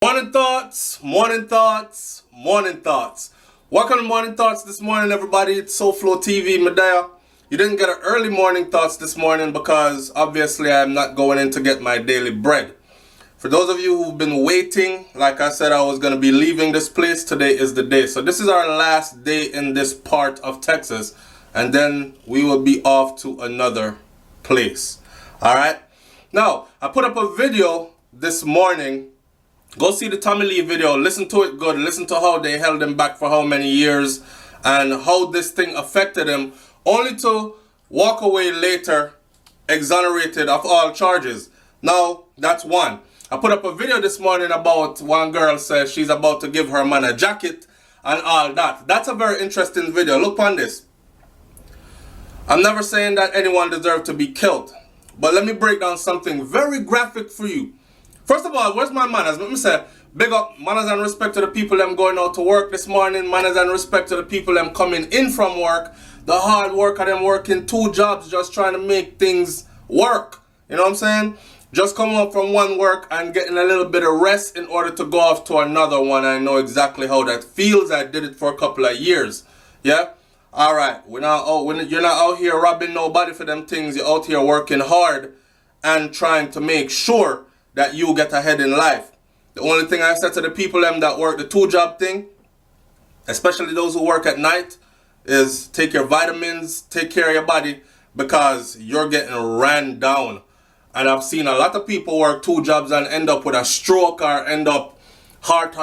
Morning thoughts, morning thoughts, morning thoughts. Welcome to Morning Thoughts this morning, everybody. It's SouFLoTV, Medea. You didn't get an early morning thoughts this morning because obviously I'm not going in to get my daily bread. For those of you who've been waiting, like I said, I was going to be leaving this place. Today is the day. So this is our last day in this part of Texas, and then we will be off to another place. All right. Now, I put up a video this morning. Go see the Tommy Lee video, listen to it good, listen to how they held him back for how many years and how this thing affected him, only to walk away later exonerated of all charges. Now, that's one. I put up a video this morning about one girl says she's about to give her man a jacket and all that. That's a very interesting video. Look on this. I'm never saying that anyone deserves to be killed, but let me break down something very graphic for you. First of all, where's my manners? Let me say, big up manners and respect to the people them going out to work this morning. Manners and respect to the people them coming in from work. The hard work of them working 2 jobs just trying to make things work. You know what I'm saying? Just coming up from one work and getting a little bit of rest in order to go off to another one. I know exactly how that feels. I did it for a couple of years. Yeah? Alright. You're not out here robbing nobody for them things. You're out here working hard and trying to make sure that you get ahead in life. The only thing I said to the people them that work the 2-job thing, especially those who work at night, is take your vitamins, take care of your body, because you're getting ran down. And I've seen a lot of people work 2 jobs and end up with a stroke or end up heart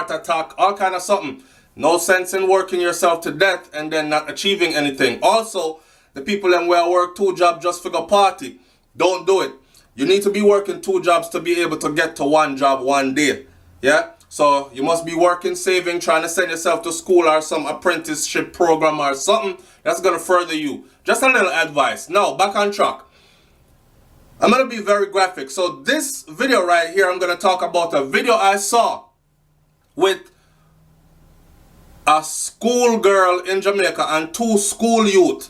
attack, all kind of something. No sense in working yourself to death and then not achieving anything. Also, the people them where work 2 jobs just for the party, don't do it. You need to be working 2 jobs to be able to get to 1 job one day. Yeah? So you must be working, saving, trying to send yourself to school or some apprenticeship program or something that's going to further you. Just a little advice. Now, back on track. I'm going to be very graphic. So this video right here, I'm going to talk about a video I saw with a school girl in Jamaica and 2 school youth.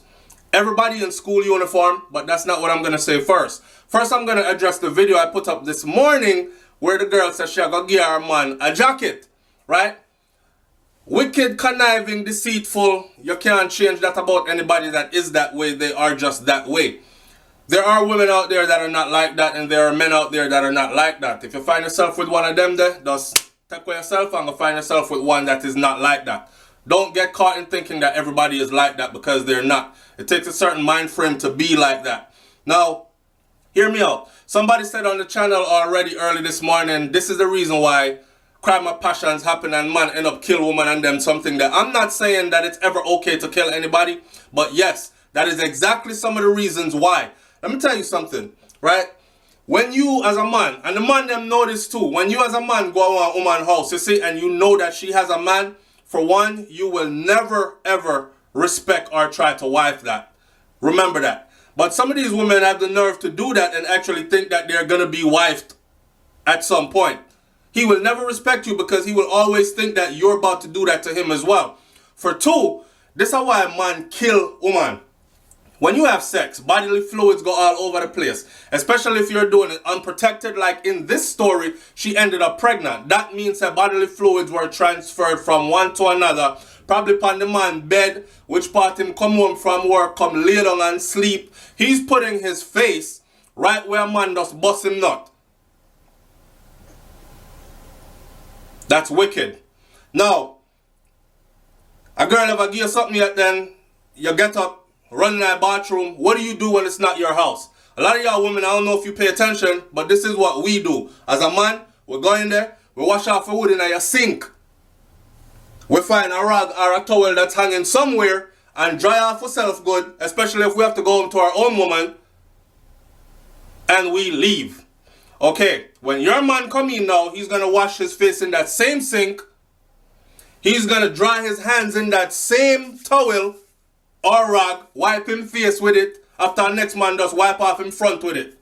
Everybody in school uniform, but that's not what I'm going to say first. First, I'm going to address the video I put up this morning where the girl says she's going to give her man a jacket, right? Wicked, conniving, deceitful. You can't change that about anybody that is that way. They are just that way. There are women out there that are not like that, and there are men out there that are not like that. If you find yourself with one of them there, just take away yourself and go find yourself with one that is not like that. Don't get caught in thinking that everybody is like that, because they're not. It takes a certain mind frame to be like that. Now, hear me out. Somebody said on the channel already early this morning, this is the reason why crime of passions happen and man end up kill woman and them something that I'm not saying that it's ever okay to kill anybody, but yes, that is exactly some of the reasons why. Let me tell you something, right? When you as a man, and the man them know this too, when you as a man go to a woman's house, you see, and you know that she has a man, for one, you will never ever respect or try to wife that. Remember that. But some of these women have the nerve to do that and actually think that they're going to be wifed at some point. He will never respect you because he will always think that you're about to do that to him as well. For 2, this is why a man kill woman. When you have sex, bodily fluids go all over the place. Especially if you're doing it unprotected, like in this story, she ended up pregnant. That means that bodily fluids were transferred from one to another. Probably upon the man's bed, which part him come home from work, come lay down and sleep. He's putting his face right where a man just bust him nut. That's wicked. Now, a girl ever give you something yet, then you get up, run in that bathroom. What do you do when it's not your house? A lot of y'all women, I don't know if you pay attention, but this is what we do. As a man, we go in there, we wash off the wood in your sink. We find a rag or a towel that's hanging somewhere and dry off ourselves good, especially if we have to go home to our own woman, and we leave. Okay, when your man come in now, he's going to wash his face in that same sink. He's going to dry his hands in that same towel or rag, wipe him face with it, after our next man just wipe off him front with it.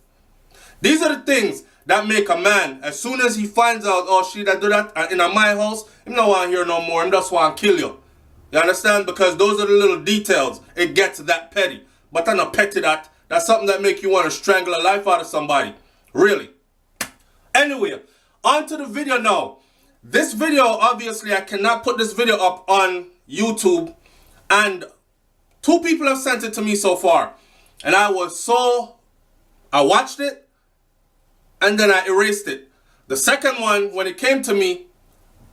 These are the things that make a man, as soon as he finds out, oh, she that do that in my house, him don't want to hear no more, him just want to kill you. You understand? Because those are the little details. It gets that petty. But I'm not petty that. That's something that make you want to strangle the life out of somebody. Really. Anyway, on to the video now. This video, obviously, I cannot put this video up on YouTube, and 2 people have sent it to me so far, and I watched it, and then I erased it. The second one, when it came to me,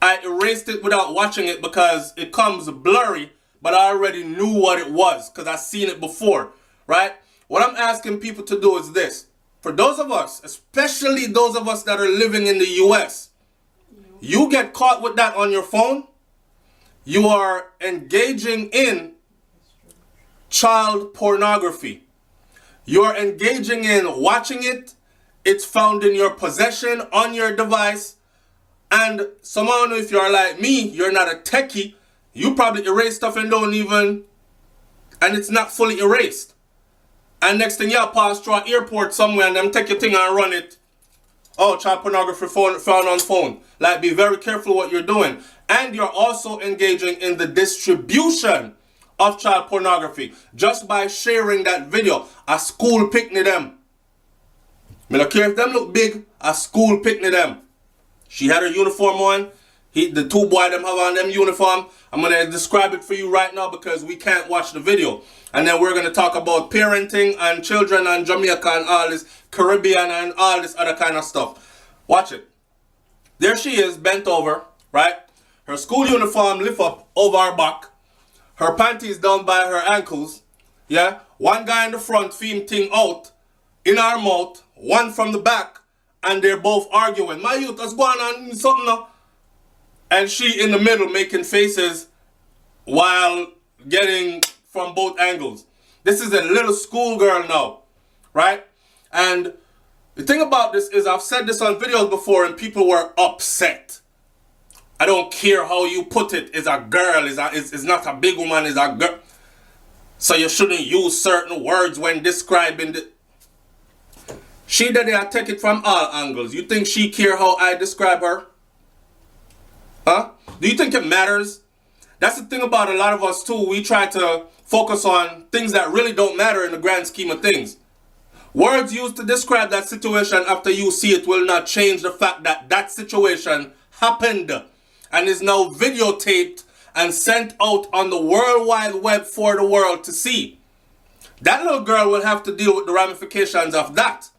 I erased it without watching it because it comes blurry, but I already knew what it was because I've seen it before, right? What I'm asking people to do is this. For those of us, especially those of us that are living in the US, you get caught with that on your phone, you are engaging in child pornography. You're engaging in watching it. It's found in your possession on your device. And somehow, if you're like me, you're not a techie, you probably erase stuff and and it's not fully erased. And next thing, you pass through an airport somewhere and them take your thing and run it. Oh, child pornography found on phone. Like, be very careful what you're doing. And you're also engaging in the distribution of child pornography just by sharing that video. A school picnic them. I don't care if them look big, a school picnic them. She had her uniform on. The 2 boys them have on them uniform. I'm going to describe it for you right now because we can't watch the video. And then we're going to talk about parenting and children and Jamaica and all this Caribbean and all this other kind of stuff. Watch it. There she is, bent over, right? Her school uniform lift up over her back. Her panties down by her ankles. Yeah? One guy in the front film thing out in her mouth. One from the back. And they're both arguing. My youth, what's going on? Something now. And she in the middle making faces while getting from both angles. This is a little schoolgirl now, right? And the thing about this is I've said this on videos before and people were upset. I don't care how you put it. It's a girl. It's not a big woman. It's a girl. So you shouldn't use certain words when describing the... She that I take it from all angles. You think she care how I describe her? Huh? Do you think it matters? That's the thing about a lot of us too. We try to focus on things that really don't matter in the grand scheme of things. Words used to describe that situation after you see it will not change the fact that that situation happened and is now videotaped and sent out on the World Wide Web for the world to see. That little girl will have to deal with the ramifications of that.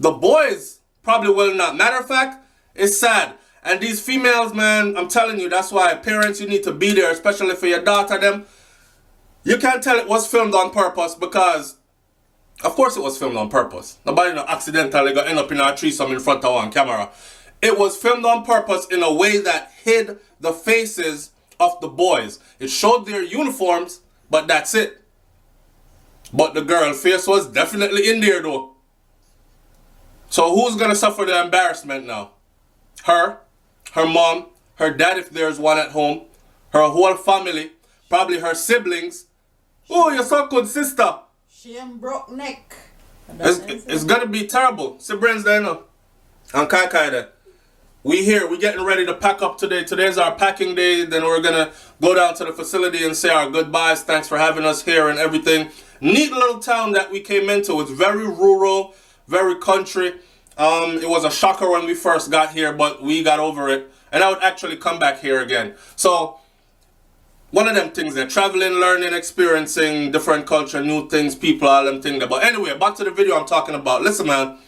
The boys probably will not. Matter of fact, it's sad. And these females, man, I'm telling you, that's why parents, you need to be there, especially for your daughter, them. You can't tell it was filmed on purpose because, of course it was filmed on purpose. Nobody no accidentally got end up in a threesome in front of one camera. It was filmed on purpose in a way that hid the faces of the boys. It showed their uniforms, but that's it. But the girl face was definitely in there though. So who's going to suffer the embarrassment now? Her mom, her dad if there's one at home, her whole family, probably her siblings. Oh, you're so good, sister. She ain't broke neck. It's going to be terrible. Siblings there now. And Kai there. We here, we getting ready to pack up today. Today's our packing day. Then we're going to go down to the facility and say our goodbyes. Thanks for having us here and everything. Neat little town that we came into. It's very rural. Very country. It was a shocker when we first got here, but we got over it. And I would actually come back here again. So, one of them things there. Traveling, learning, experiencing different culture, new things, people, all them things. But anyway, back to the video I'm talking about. Listen, man.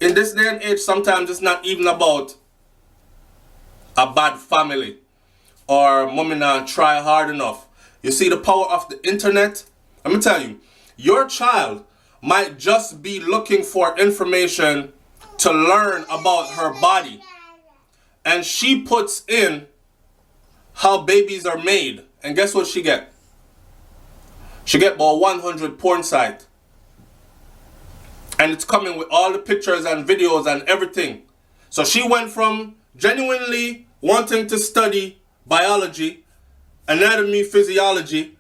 In this day and age, sometimes it's not even about a bad family. Or mommy not try hard enough. You see the power of the internet? Let me tell you. Your child might just be looking for information to learn about her body. And she puts in how babies are made. And guess what she get? She get about 100 porn sites. And it's coming with all the pictures and videos and everything. So she went from genuinely wanting to study biology, anatomy, physiology,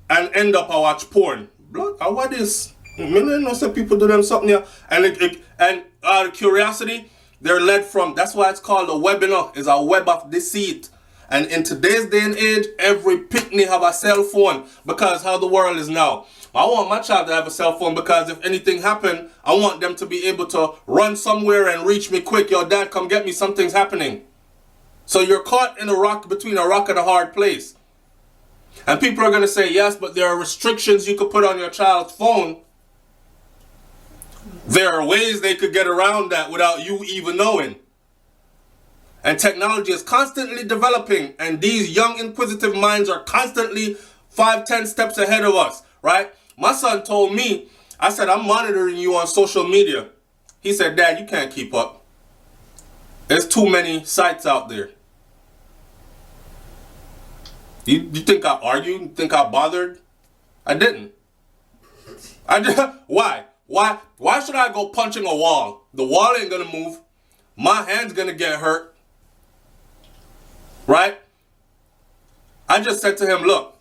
and end up I watch porn. Blood, what is? I know some people do them something here. And out of curiosity, they're led from, that's why it's called a web, you know. It's a web of deceit. And in today's day and age, every picnic have a cell phone because how the world is now. I want my child to have a cell phone because if anything happen, I want them to be able to run somewhere and reach me quick. Yo, dad, come get me. Something's happening. So you're caught in between a rock and a hard place. And people are going to say, yes, but there are restrictions you could put on your child's phone. There are ways they could get around that without you even knowing. And technology is constantly developing, and these young inquisitive minds are constantly 5-10 steps ahead of us, right? My son told me, I said, I'm monitoring you on social media. He said, Dad, you can't keep up. There's too many sites out there. You think I argued? You think I bothered? I didn't. Why? Why should I go punching a wall? The wall ain't gonna move. My hand's gonna get hurt. Right? I just said to him, look,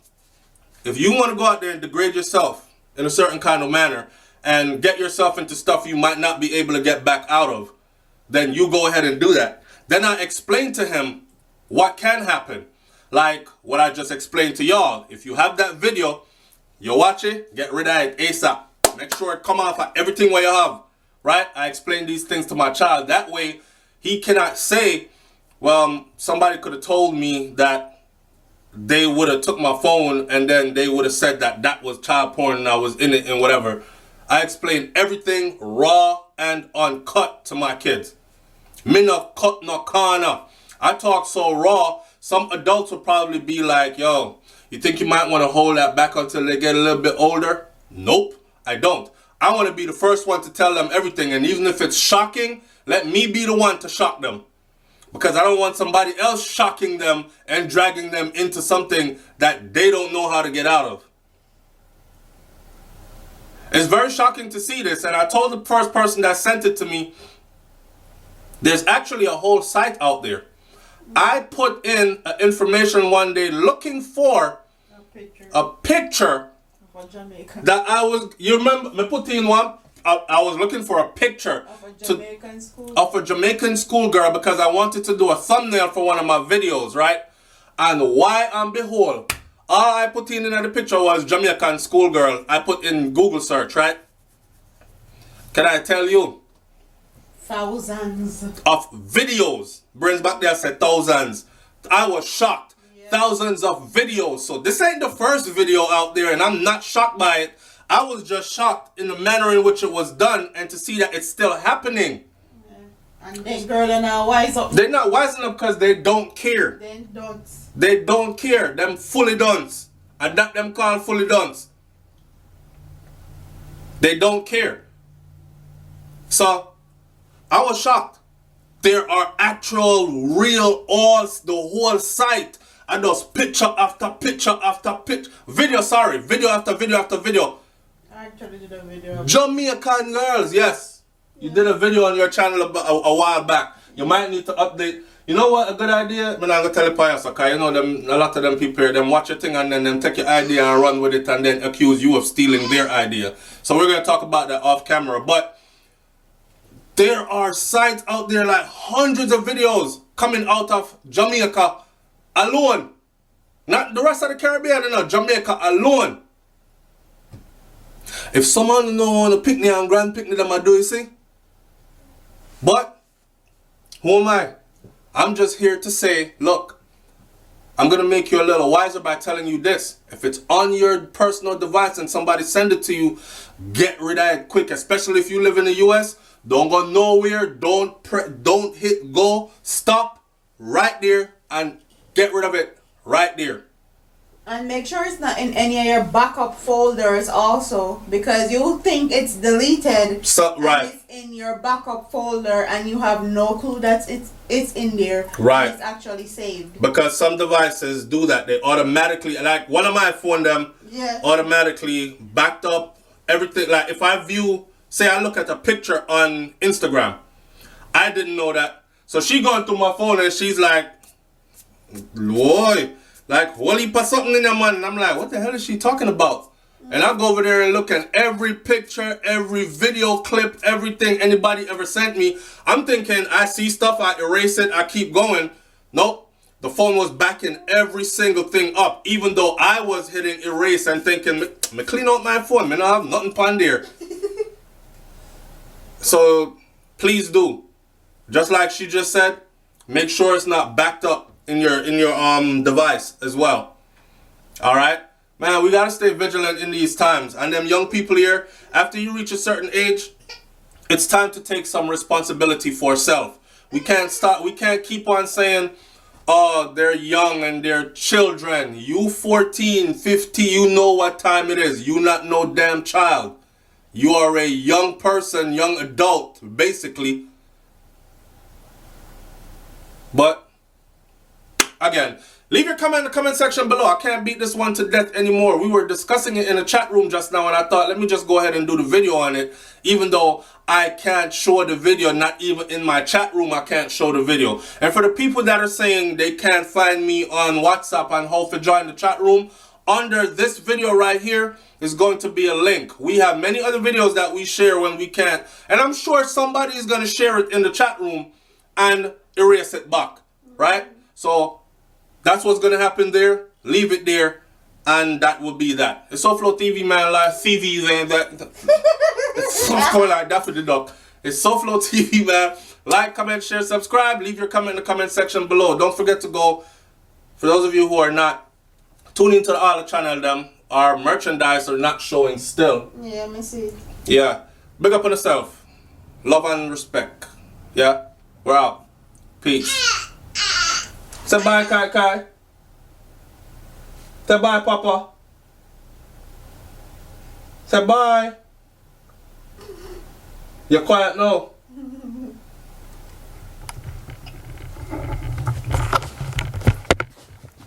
if you want to go out there and degrade yourself in a certain kind of manner and get yourself into stuff you might not be able to get back out of, then you go ahead and do that. Then I explained to him what can happen. Like what I just explained to y'all. If you have that video, you watch it, get rid of it ASAP. Make sure it come off of everything what you have. Right? I explained these things to my child. That way, he cannot say, well, somebody could have told me that they would have took my phone and then they would have said that that was child porn and I was in it and whatever. I explained everything raw and uncut to my kids. Me no cut no corner. I talk so raw, some adults will probably be like, yo, you think you might want to hold that back until they get a little bit older? Nope, I don't. I want to be the first one to tell them everything, and even if it's shocking, let me be the one to shock them. Because I don't want somebody else shocking them and dragging them into something that they don't know how to get out of. It's very shocking to see this, and I told the first person that sent it to me, there's actually a whole site out there. I put in information one day looking for a picture of Jamaica. That I was, you remember, me put in one, I was looking for a picture of a Jamaican schoolgirl because I wanted to do a thumbnail for one of my videos, right? And why and behold, all I put in the picture was Jamaican schoolgirl. I put in Google search, right? Can I tell you? Thousands of videos. Brains back there said thousands. I was shocked. Yeah. Thousands of videos. So this ain't the first video out there, and I'm not shocked by it. I was just shocked in the manner in which it was done and to see that it's still happening. Yeah. And this girl are not wise up. They're not wise enough because they don't care. They don't. They don't care. Them fully dunce. And that them call fully dunce. They don't care. So, I was shocked. There are actual, real, the whole site. And those picture after picture after picture. Video after video after video. I actually did a video. Jamaican girls, yes. You did a video on your channel a while back. You might need to update. You know what, a good idea? I'm not going to tell you because you know them, a lot of them people here, them watch your thing and then them take your idea and run with it and then accuse you of stealing their idea. So we're going to talk about that off camera. But there are sites out there like hundreds of videos coming out of Jamaica alone. Not the rest of the Caribbean, no, Jamaica alone. If someone know the picnic and grand picnic them I do, you see? But, who am I? I'm just here to say, look, I'm going to make you a little wiser by telling you this. If it's on your personal device and somebody send it to you, get rid of it quick, especially if you live in the US. Don't go nowhere. Don't hit go. Stop right there and get rid of it right there. And make sure it's not in any of your backup folders also, because you think it's deleted. So, right. And it's in your backup folder and you have no clue that it's in there. Right. It's actually saved. Because some devices do that. They automatically, like one of my phone them, automatically backed up everything. Like if I view, say I look at a picture on Instagram, I didn't know that. So she going through my phone and she's like, boy, like, what you put something in there, man? And I'm like, what the hell is she talking about? And I go over there and look at every picture, every video clip, everything anybody ever sent me. I'm thinking, I see stuff, I erase it, I keep going. Nope. the phone was backing every single thing up, even though I was hitting erase and thinking, me clean out my phone, me not have nothing on there. So please do, just like she just said, make sure it's not backed up in your device as well. All right, man, we gotta stay vigilant in these times. And them young people here, after you reach a certain age, it's time to take some responsibility for self. We can't keep on saying, oh, they're young and they're children. You 14, 50, you know what time it is. You not no damn child. You are a young person, young adult, basically. But, again, leave your comment in the comment section below. I can't beat this one to death anymore. We were discussing it in the chat room just now, and I thought, let me just go ahead and do the video on it. Even though I can't show the video, not even in my chat room, I can't show the video. And for the people that are saying they can't find me on WhatsApp and how to join the chat room, under this video right here is going to be a link. We have many other videos that we share when we can't. And I'm sure somebody is going to share it in the chat room and erase it back, right? So that's what's going to happen there. Leave it there, and that will be that. It's SouFLoTV, man, like TV, and that. It's something like that for the dog. It's SouFLoTV, man. Like, comment, share, subscribe. Leave your comment in the comment section below. Don't forget to go, for those of you who are not tuning to the other channel, them, our merchandise are not showing still. Yeah, me see. Yeah. Big up on yourself. Love and respect. Yeah. We're out. Peace. Say bye, Kai Kai. Say bye, Papa. Say bye. You're quiet now.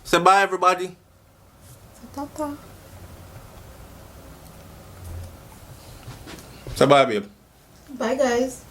Say bye, everybody. Tata. Say bye, babe. Bye, guys.